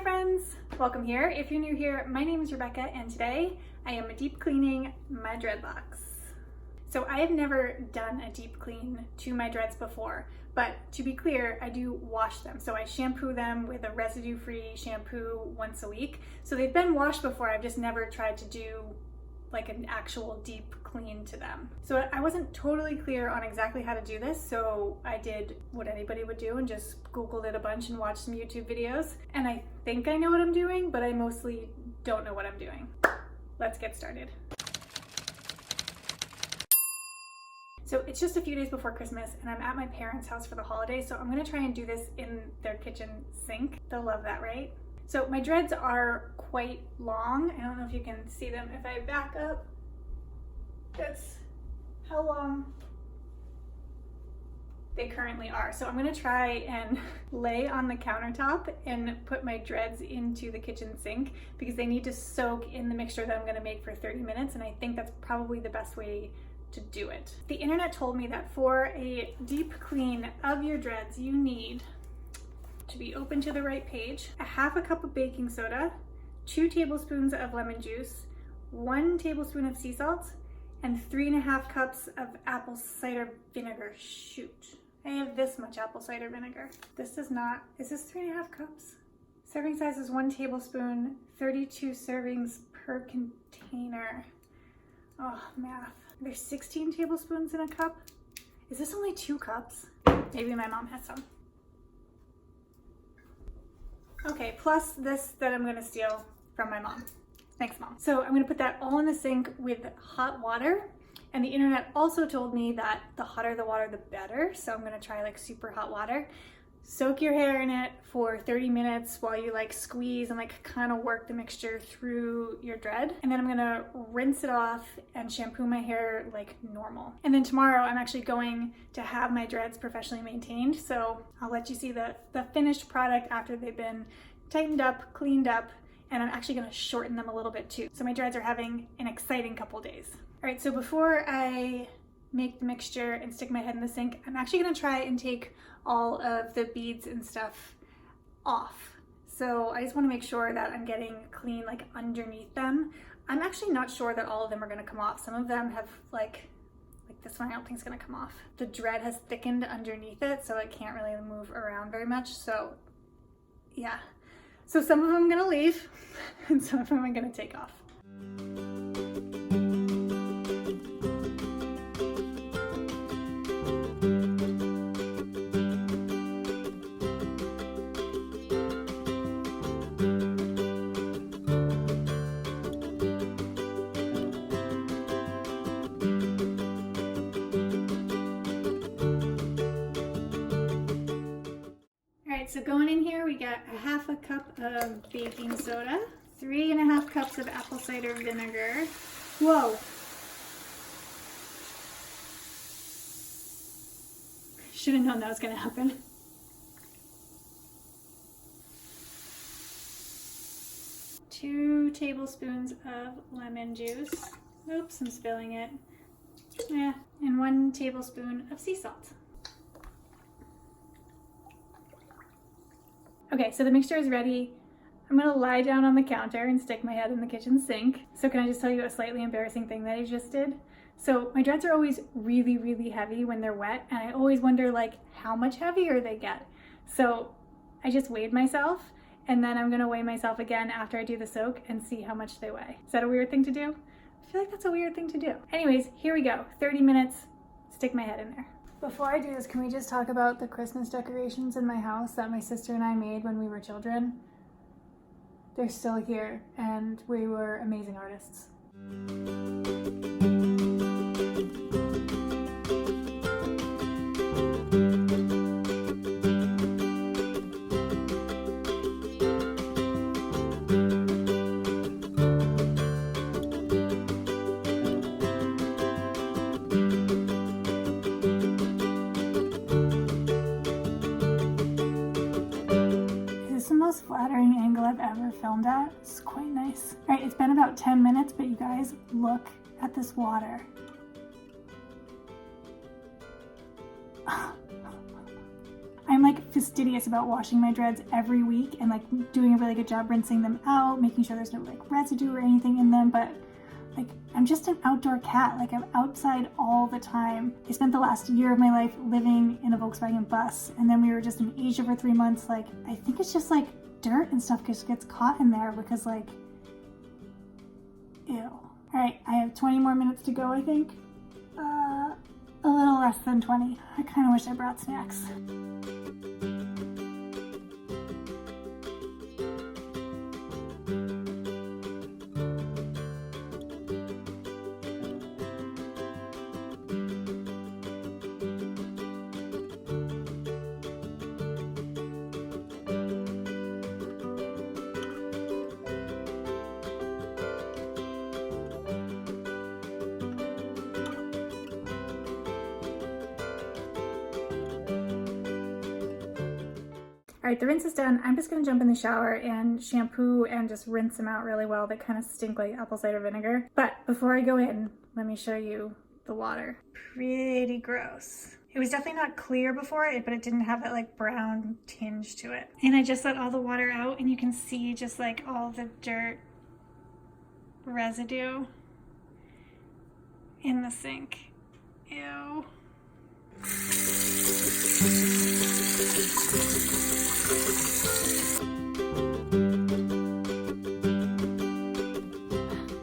friends, welcome here. If you're new here, my name is Rebecca and today I am deep cleaning my dreadlocks. So I have never done a deep clean to my dreads before, but to be clear, I do wash them. So I shampoo them with a residue-free shampoo once a week. So they've been washed before, I've just never tried to do like an actual deep clean to them. So I wasn't totally clear on exactly how to do this, so I did what anybody would do and just Googled it a bunch and watched some YouTube videos. And I think I know what I'm doing, but I mostly don't know what I'm doing. Let's get started. So it's just a few days before Christmas and I'm at my parents' house for the holidays, so I'm gonna try and do this in their kitchen sink. They'll love that, right? So my dreads are quite long. I don't know if you can see them. If I back up, that's how long they currently are. So I'm gonna try and lay on the countertop and put my dreads into the kitchen sink because they need to soak in the mixture that I'm gonna make for 30 minutes, and I think that's probably the best way to do it. The internet told me that for a deep clean of your dreads, you need to be open to the right page, a half a cup of baking soda, 2 tablespoons of lemon juice, 1 tablespoon of sea salt, and 3.5 cups of apple cider vinegar. Shoot, I have this much apple cider vinegar. This does not, is this 3.5 cups? Serving size is 1 tablespoon, 32 servings per container. Oh, math. There's 16 tablespoons in a cup. Is this only 2 cups? Maybe my mom has some. Okay, plus this that I'm gonna steal from my mom. Thanks, Mom. So I'm gonna put that all in the sink with hot water. And the internet also told me that the hotter the water, the better. So I'm gonna try like super hot water. Soak your hair in it for 30 minutes while you like squeeze and like kind of work the mixture through your dread. And then I'm gonna rinse it off and shampoo my hair like normal. And then tomorrow I'm actually going to have my dreads professionally maintained. So I'll let you see the finished product after they've been tightened up, cleaned up, and I'm actually gonna shorten them a little bit too. So my dreads are having an exciting couple days. All right, so before I make the mixture and stick my head in the sink, I'm actually gonna try and take all of the beads and stuff off. So I just wanna make sure that I'm getting clean like underneath them. I'm actually not sure that all of them are gonna come off. Some of them have like this one I don't think is gonna come off. The dread has thickened underneath it, so it can't really move around very much. So yeah, so some of them I'm gonna leave and some of them I'm gonna take off. So going in here, we got a half a cup of baking soda, 3.5 cups of apple cider vinegar. Whoa. Should have known that was going to happen. Two tablespoons of lemon juice. Oops, I'm spilling it. Yeah, and 1 tablespoon of sea salt. Okay, so the mixture is ready. I'm gonna lie down on the counter and stick my head in the kitchen sink. So can I just tell you a slightly embarrassing thing that I just did? So my dreads are always really, really heavy when they're wet, and I always wonder like how much heavier they get. So I just weighed myself, and then I'm gonna weigh myself again after I do the soak and see how much they weigh. Is that a weird thing to do? I feel like that's a weird thing to do. Anyways, here we go, 30 minutes, stick my head in there. Before I do this, can we just talk about the Christmas decorations in my house that my sister and I made when we were children? They're still here, and we were amazing artists. Flattering angle I've ever filmed at. It's quite nice. All right, it's been about 10 minutes, but you guys, look at this water. I'm like fastidious about washing my dreads every week and like doing a really good job rinsing them out, making sure there's no like residue or anything in them, but like I'm just an outdoor cat. Like I'm outside all the time. I spent the last year of my life living in a Volkswagen bus, and then we were just in Asia for 3 months. Like I think it's just like dirt and stuff just gets caught in there because like, ew. All right, I have 20 more minutes to go, I think. A little less than 20. I kind of wish I brought snacks. All right, the rinse is done. I'm just gonna jump in the shower and shampoo and just rinse them out really well. They kind of stink like apple cider vinegar. But before I go in, let me show you the water. Pretty gross. It was definitely not clear before it, but it didn't have that like brown tinge to it. And I just let all the water out and you can see just like all the dirt residue in the sink. Ew.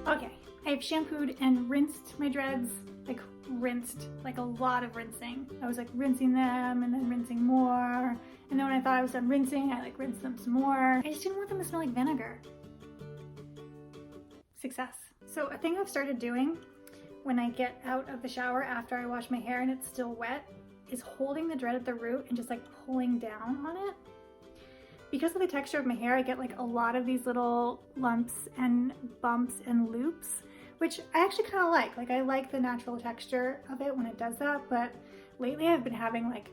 Okay, I've shampooed and rinsed my dreads, like a lot of rinsing. I was like rinsing them and then rinsing more. And then when I thought I was done rinsing, I like rinsed them some more. I just didn't want them to smell like vinegar. Success. So a thing I've started doing when I get out of the shower after I wash my hair and it's still wet is holding the dread at the root and just like pulling down on it. Because of the texture of my hair, I get like a lot of these little lumps and bumps and loops, which I actually kind of like. Like I like the natural texture of it when it does that, but lately I've been having like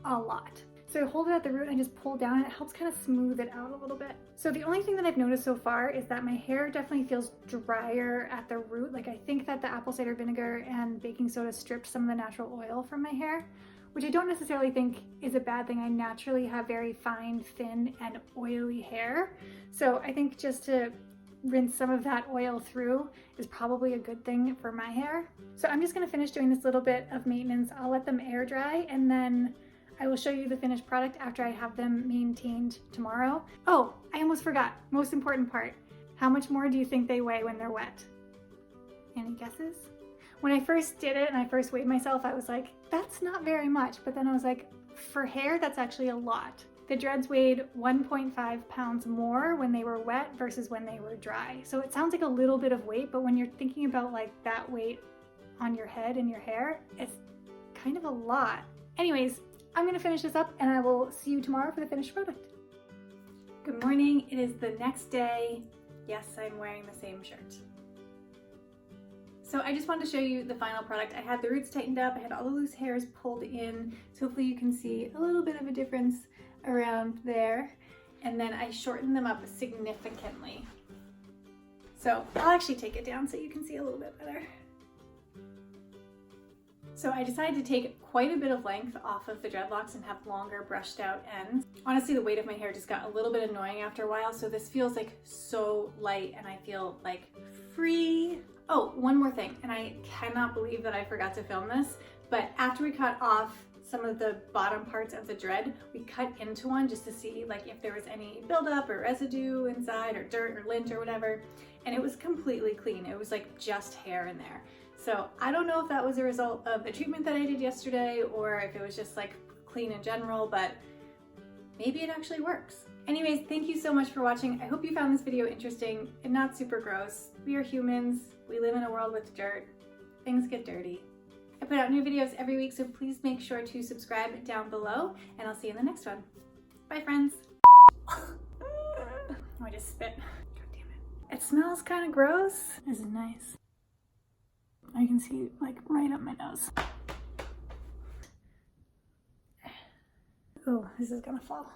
a lot. So I hold it at the root and just pull down and it helps kind of smooth it out a little bit. So the only thing that I've noticed so far is that my hair definitely feels drier at the root. Like I think that the apple cider vinegar and baking soda stripped some of the natural oil from my hair, which I don't necessarily think is a bad thing. I naturally have very fine, thin, and oily hair. So I think just to rinse some of that oil through is probably a good thing for my hair. So I'm just gonna finish doing this little bit of maintenance. I'll let them air dry and then I will show you the finished product after I have them maintained tomorrow. Oh, I almost forgot. Most important part. How much more do you think they weigh when they're wet? Any guesses? When I first did it and I first weighed myself, I was like, that's not very much. But then I was like, for hair, that's actually a lot. The dreads weighed 1.5 pounds more when they were wet versus when they were dry. So it sounds like a little bit of weight, but when you're thinking about like that weight on your head and your hair, it's kind of a lot. Anyways, I'm gonna finish this up and I will see you tomorrow for the finished product. Good morning, it is the next day. Yes, I'm wearing the same shirt. So I just wanted to show you the final product. I had the roots tightened up, I had all the loose hairs pulled in, so hopefully you can see a little bit of a difference around there. And then I shortened them up significantly. So I'll actually take it down so you can see a little bit better. So I decided to take quite a bit of length off of the dreadlocks and have longer brushed out ends. Honestly, the weight of my hair just got a little bit annoying after a while, so this feels like so light and I feel like free. Oh, one more thing, and I cannot believe that I forgot to film this, but after we cut off some of the bottom parts of the dread, we cut into one just to see like if there was any buildup or residue inside or dirt or lint or whatever, and it was completely clean. It was like just hair in there. So I don't know if that was a result of the treatment that I did yesterday or if it was just like clean in general, but maybe it actually works. Anyways, thank you so much for watching. I hope you found this video interesting and not super gross. We are humans. We live in a world with dirt. Things get dirty. I put out new videos every week, so please make sure to subscribe down below, and I'll see you in the next one. Bye, friends. Oh, I just spit. God damn it. It smells kind of gross. This is nice. I can see like right up my nose. Oh, this is gonna fall.